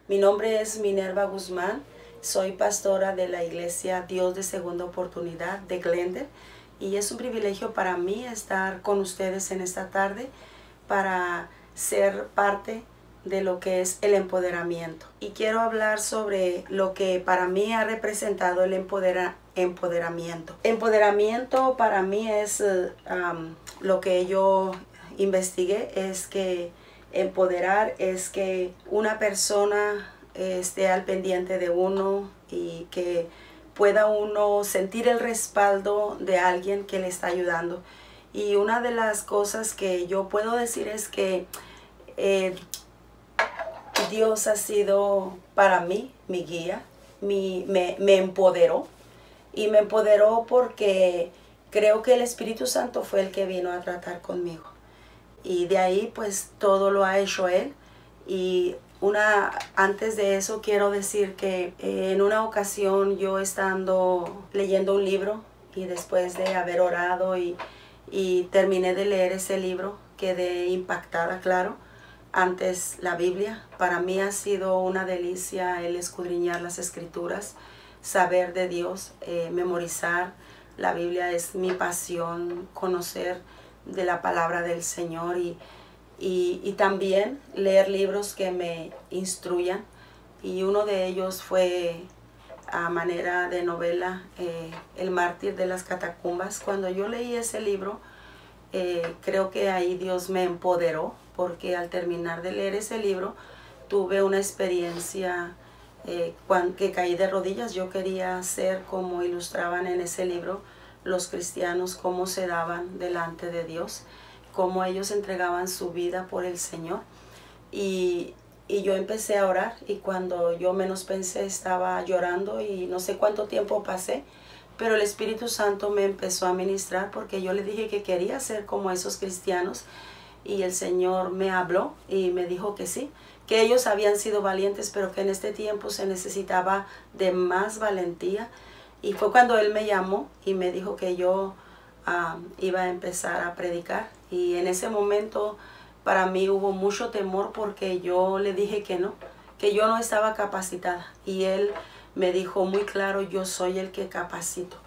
Mi nombre es Minerva Guzmán, soy pastora de la iglesia Dios de Segunda Oportunidad de Glendale y es un privilegio para mí estar con ustedes en esta tarde para ser parte de lo que es el empoderamiento. Y quiero hablar sobre lo que para mí ha representado el empoderamiento. Empoderamiento para mí es lo que yo investigué, es que empoderar es que una persona esté al pendiente de uno y que pueda uno sentir el respaldo de alguien que le está ayudando. Y una de las cosas que yo puedo decir es que Dios ha sido para mí mi guía, me empoderó. Y me empoderó porque creo que el Espíritu Santo fue el que vino a tratar conmigo. Y de ahí pues todo lo ha hecho Él. Y antes de eso quiero decir que en una ocasión yo estando leyendo un libro y después de haber orado y terminé de leer ese libro, quedé impactada, claro. Antes la Biblia, para mí ha sido una delicia el escudriñar las Escrituras, saber de Dios, memorizar. La Biblia es mi pasión, conocer de la palabra del Señor y también leer libros que me instruyan. Y uno de ellos fue a manera de novela, El mártir de las catacumbas. Cuando yo leí ese libro, creo que ahí Dios me empoderó, porque al terminar de leer ese libro tuve una experiencia que caí de rodillas. Yo quería ser como ilustraban en ese libro los cristianos, cómo se daban delante de Dios, cómo ellos entregaban su vida por el Señor. Y yo empecé a orar y cuando yo menos pensé estaba llorando y no sé cuánto tiempo pasé, pero el Espíritu Santo me empezó a ministrar porque yo le dije que quería ser como esos cristianos y el Señor me habló y me dijo que sí, que ellos habían sido valientes, pero que en este tiempo se necesitaba de más valentía. Y fue cuando Él me llamó y me dijo que yo iba a empezar a predicar. Y en ese momento para mí hubo mucho temor porque yo le dije que yo no estaba capacitada. Y Él me dijo muy claro, yo soy el que capacito.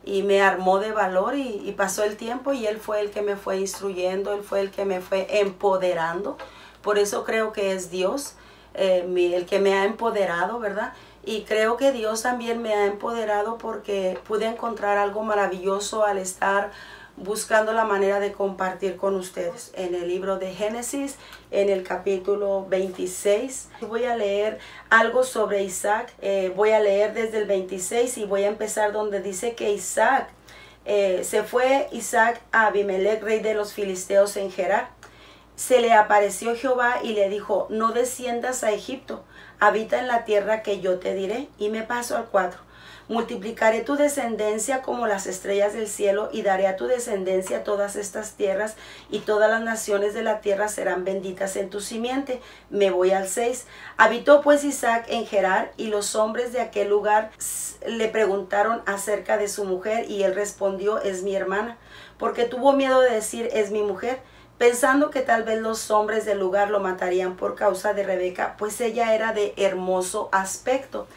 Y me armó de valor y pasó el tiempo y Él fue el que me fue instruyendo, Él fue el que me fue empoderando. Por eso creo que es Dios el que me ha empoderado, ¿verdad? Y creo que Dios también me ha empoderado porque pude encontrar algo maravilloso al estar buscando la manera de compartir con ustedes. En el libro de Génesis, en el capítulo 26, voy a leer algo sobre Isaac. Voy a leer desde el 26 y voy a empezar donde dice que Isaac, se fue Isaac a Abimelech, rey de los filisteos en Gerar. Se le apareció Jehová y le dijo, no desciendas a Egipto, habita en la tierra que yo te diré. Y me paso al 4. Multiplicaré tu descendencia como las estrellas del cielo y daré a tu descendencia todas estas tierras y todas las naciones de la tierra serán benditas en tu simiente. Me voy al 6. Habitó pues Isaac en Gerar y los hombres de aquel lugar le preguntaron acerca de su mujer y él respondió, es mi hermana, porque tuvo miedo de decir, es mi mujer, pensando que tal vez los hombres del lugar lo matarían por causa de Rebeca, pues ella era de hermoso aspecto.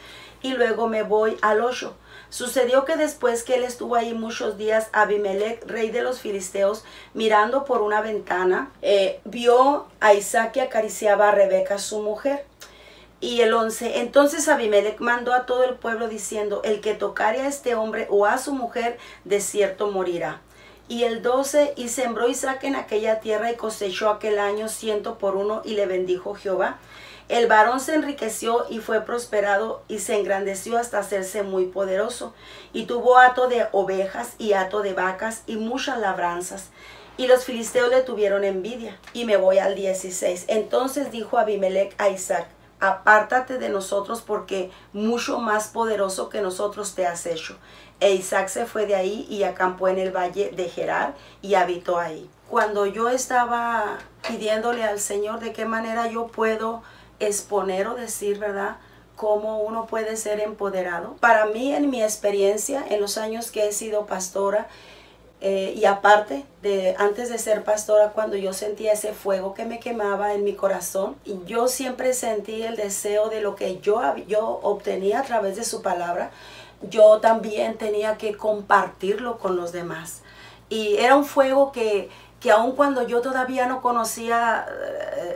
Y luego me voy al 8. Sucedió que después que él estuvo ahí muchos días, Abimelech, rey de los filisteos, mirando por una ventana, vio a Isaac que acariciaba a Rebeca, su mujer. Y el 11, entonces Abimelech mandó a todo el pueblo diciendo, el que tocare a este hombre o a su mujer, de cierto morirá. Y el 12, y sembró Isaac en aquella tierra y cosechó aquel año 100 por 1 y le bendijo Jehová. El varón se enriqueció y fue prosperado y se engrandeció hasta hacerse muy poderoso. Y tuvo hato de ovejas y hato de vacas y muchas labranzas. Y los filisteos le tuvieron envidia. Y me voy al 16. Entonces dijo Abimelech a Isaac: apártate de nosotros, porque mucho más poderoso que nosotros te has hecho. E Isaac se fue de ahí y acampó en el valle de Gerar y habitó ahí. Cuando yo estaba pidiéndole al Señor de qué manera yo puedo exponer o decir, ¿verdad?, cómo uno puede ser empoderado. Para mí, en mi experiencia, en los años que he sido pastora, y aparte de antes de ser pastora, cuando yo sentía ese fuego que me quemaba en mi corazón, y yo siempre sentí el deseo de lo que yo obtenía a través de su palabra, yo también tenía que compartirlo con los demás. Y era un fuego que aun cuando yo todavía no conocía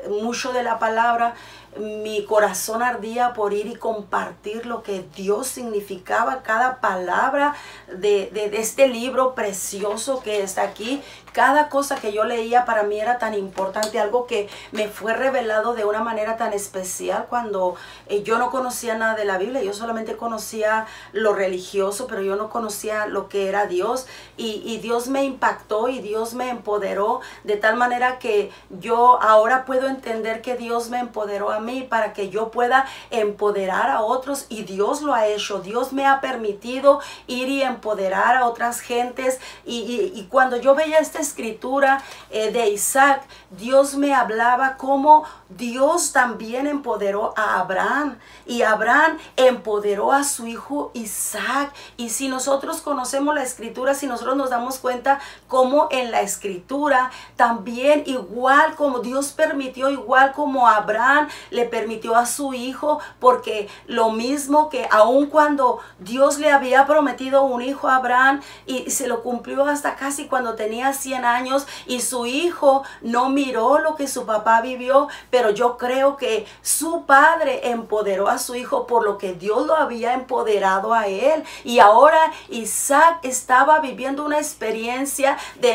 mucho de la palabra, mi corazón ardía por ir y compartir lo que Dios significaba, cada palabra de este libro precioso que está aquí. Cada cosa que yo leía para mí era tan importante, algo que me fue revelado de una manera tan especial cuando yo no conocía nada de la Biblia. Yo solamente conocía lo religioso, pero yo no conocía lo que era Dios. Y Dios me impactó y Dios me empoderó de tal manera que yo ahora puedo entender que Dios me empoderó a mí para que yo pueda empoderar a otros, y Dios lo ha hecho. Dios me ha permitido ir y empoderar a otras gentes, y cuando yo veía esta escritura de Isaac, Dios me hablaba cómo Dios también empoderó a Abraham, y Abraham empoderó a su hijo Isaac. Y si nosotros conocemos la escritura, si nosotros nos damos cuenta cómo en la escritura también, igual como Dios permitió, igual como Abraham le permitió a su hijo, porque lo mismo que aun cuando Dios le había prometido un hijo a Abraham, y se lo cumplió hasta casi cuando tenía 100 años, y su hijo no miró lo que su papá vivió, pero yo creo que su padre empoderó a su hijo por lo que Dios lo había empoderado a él. Y ahora Isaac estaba viviendo una experiencia de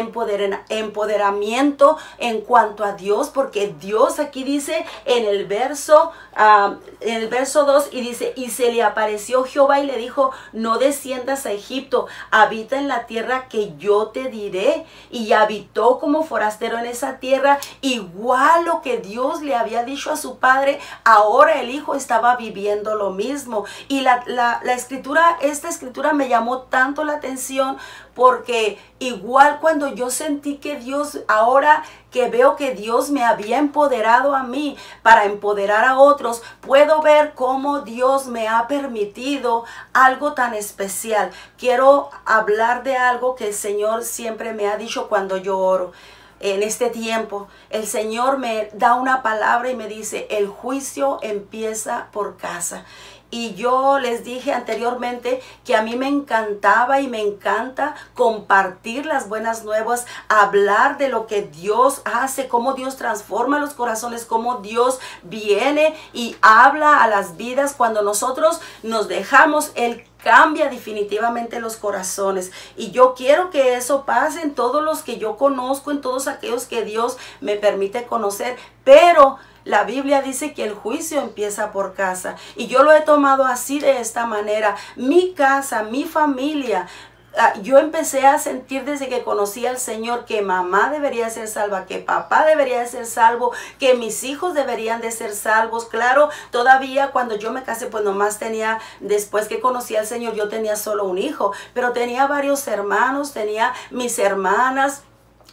empoderamiento en cuanto a Dios, porque Dios aquí dice en el verso 2, y dice: y se le apareció Jehová y le dijo: no desciendas a Egipto, habita en la tierra que yo te diré. Y habitó como forastero en esa tierra, igual lo que Dios le había dicho a su padre. Ahora el hijo estaba viviendo lo mismo. Y esta escritura me llamó tanto la atención, porque igual cuando yo sentí que Dios, ahora que veo que Dios me había empoderado a mí para empoderar a otros, puedo ver cómo Dios me ha permitido algo tan especial. Quiero hablar de algo que el Señor siempre me ha dicho cuando yo oro. En este tiempo, el Señor me da una palabra y me dice: el juicio empieza por casa. Y yo les dije anteriormente que a mí me encantaba y me encanta compartir las buenas nuevas, hablar de lo que Dios hace, cómo Dios transforma los corazones, cómo Dios viene y habla a las vidas. Cuando nosotros nos dejamos, Él cambia definitivamente los corazones. Y yo quiero que eso pase en todos los que yo conozco, en todos aquellos que Dios me permite conocer. Pero la Biblia dice que el juicio empieza por casa. Y yo lo he tomado así, de esta manera. Mi casa, mi familia. Yo empecé a sentir desde que conocí al Señor que mamá debería ser salva, que papá debería ser salvo, que mis hijos deberían de ser salvos. Claro, todavía cuando yo me casé, pues nomás tenía, después que conocí al Señor, yo tenía solo un hijo, pero tenía varios hermanos, tenía mis hermanas,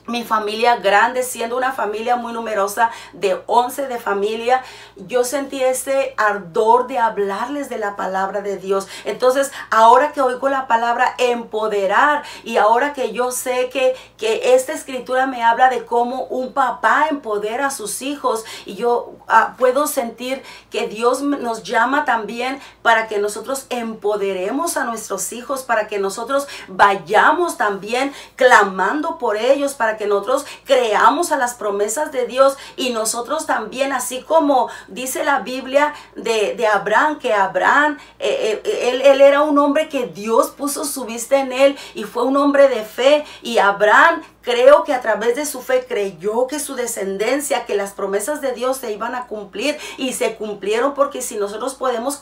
mi familia grande, siendo una familia muy numerosa de 11 de familia. Yo sentí ese ardor de hablarles de la palabra de Dios. Entonces, ahora que oigo la palabra empoderar, y ahora que yo sé que esta escritura me habla de cómo un papá empodera a sus hijos, y yo puedo sentir que Dios nos llama también para que nosotros empoderemos a nuestros hijos, para que nosotros vayamos también clamando por ellos, para que nosotros creamos a las promesas de Dios. Y nosotros también, así como dice la Biblia de Abraham, que Abraham, él era un hombre que Dios puso su vista en él, y fue un hombre de fe. Y Abraham creo que a través de su fe creyó que su descendencia, que las promesas de Dios se iban a cumplir y se cumplieron, porque si nosotros podemos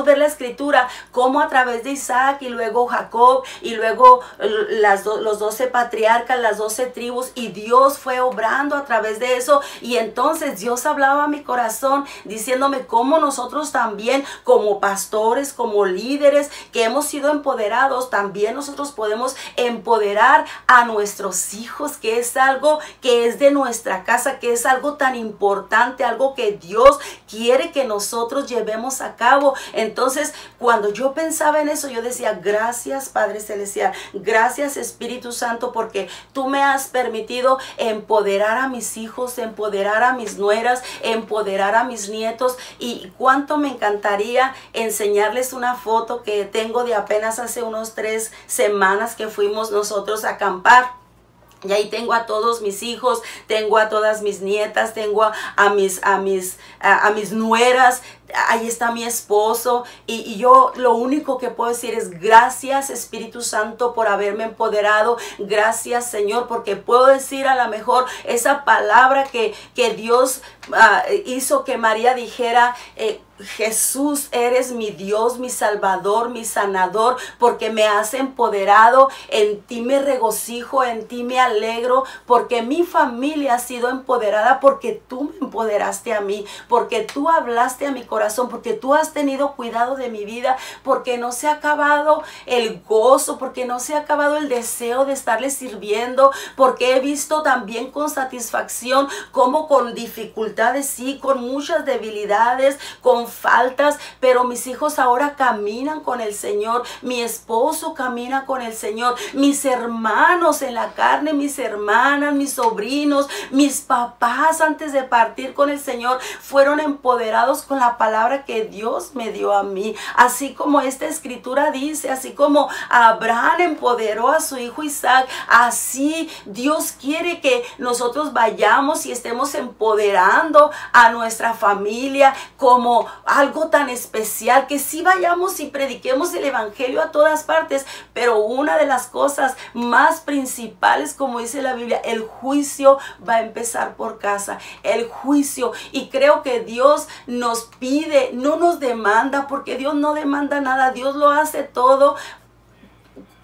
ver la escritura, como a través de Isaac y luego Jacob y luego los 12 patriarcas, las 12 tribus, y Dios fue obrando a través de eso, y entonces Dios hablaba a mi corazón diciéndome cómo nosotros también como pastores, como líderes que hemos sido empoderados, también nosotros podemos empoderar a nuestros hijos, que es algo que es de nuestra casa, que es algo tan importante, algo que Dios quiere que nosotros llevemos a cabo. Entonces, cuando yo pensaba en eso, yo decía, gracias Padre Celestial, gracias Espíritu Santo, porque tú me has permitido empoderar a mis hijos, empoderar a mis nueras, empoderar a mis nietos. Y cuánto me encantaría enseñarles una foto que tengo de apenas hace unos 3 semanas que fuimos nosotros a acampar. Y ahí tengo a todos mis hijos, tengo a todas mis nietas, tengo a mis nueras, ahí está mi esposo, y yo lo único que puedo decir es gracias Espíritu Santo por haberme empoderado, gracias Señor, porque puedo decir a lo mejor esa palabra que Dios hizo que María dijera, Jesús, eres mi Dios, mi Salvador, mi sanador, porque me has empoderado, en ti me regocijo, en ti me alegro, porque mi familia ha sido empoderada, porque tú me empoderaste a mí, porque tú hablaste a mi corazón, porque tú has tenido cuidado de mi vida, porque no se ha acabado el gozo, porque no se ha acabado el deseo de estarle sirviendo, porque he visto también con satisfacción cómo con dificultades, sí, con muchas debilidades, con faltas, pero mis hijos ahora caminan con el Señor, mi esposo camina con el Señor, mis hermanos en la carne, mis hermanas, mis sobrinos, mis papás antes de partir con el Señor fueron empoderados con la palabra que Dios me dio a mí, así como esta escritura dice, así como Abraham empoderó a su hijo Isaac, así Dios quiere que nosotros vayamos y estemos empoderando a nuestra familia como algo tan especial, que sí vayamos y prediquemos el evangelio a todas partes, pero una de las cosas más principales, como dice la Biblia, el juicio va a empezar por casa, el juicio, y creo que Dios nos pide, no nos demanda, porque Dios no demanda nada, Dios lo hace todo,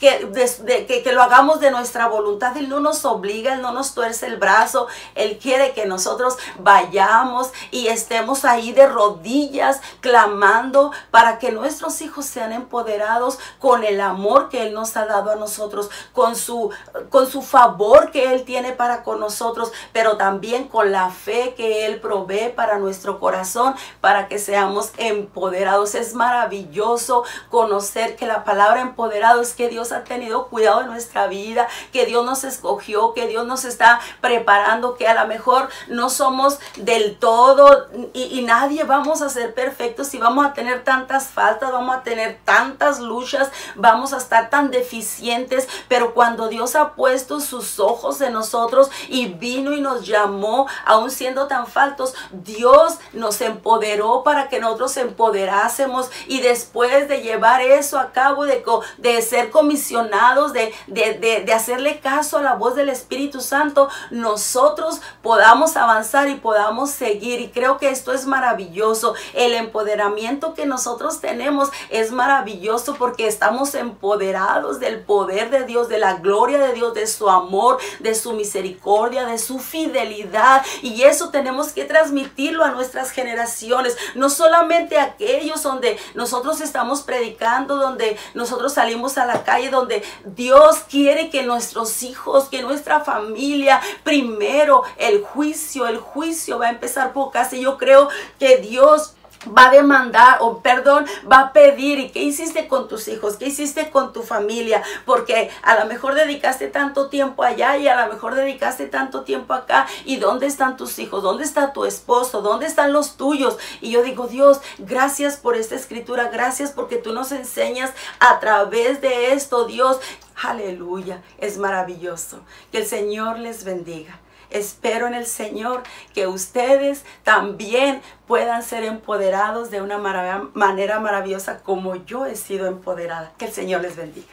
que lo hagamos de nuestra voluntad. Él no nos obliga, Él no nos tuerce el brazo, Él quiere que nosotros vayamos y estemos ahí de rodillas clamando para que nuestros hijos sean empoderados con el amor que Él nos ha dado a nosotros, con su favor que Él tiene para con nosotros, pero también con la fe que Él provee para nuestro corazón, para que seamos empoderados. Es maravilloso conocer que la palabra empoderado es que Dios ha tenido cuidado de nuestra vida, que Dios nos escogió, que Dios nos está preparando, que a lo mejor no somos del todo y nadie vamos a ser perfectos, y vamos a tener tantas faltas, vamos a tener tantas luchas, vamos a estar tan deficientes, pero cuando Dios ha puesto sus ojos en nosotros y vino y nos llamó, aún siendo tan faltos, Dios nos empoderó para que nosotros empoderásemos, y después de llevar eso a cabo, de ser comisionados, de hacerle caso a la voz del Espíritu Santo, nosotros podamos avanzar y podamos seguir. Y creo que esto es maravilloso. El empoderamiento que nosotros tenemos es maravilloso, porque estamos empoderados del poder de Dios, de la gloria de Dios, de su amor, de su misericordia, de su fidelidad, y eso tenemos que transmitirlo a nuestras generaciones, no solamente a aquellos donde nosotros estamos predicando, donde nosotros salimos a la calle, donde Dios quiere que nuestros hijos, que nuestra familia, primero el juicio va a empezar por casa. Y yo creo que Dios va a demandar, va a pedir, ¿y qué hiciste con tus hijos? ¿Qué hiciste con tu familia? Porque a lo mejor dedicaste tanto tiempo allá y a lo mejor dedicaste tanto tiempo acá, ¿y dónde están tus hijos? ¿Dónde está tu esposo? ¿Dónde están los tuyos? Y yo digo, Dios, gracias por esta escritura, gracias porque tú nos enseñas a través de esto, Dios. Aleluya, es maravilloso. Que el Señor les bendiga. Espero en el Señor que ustedes también puedan ser empoderados de una manera maravillosa como yo he sido empoderada. Que el Señor les bendiga.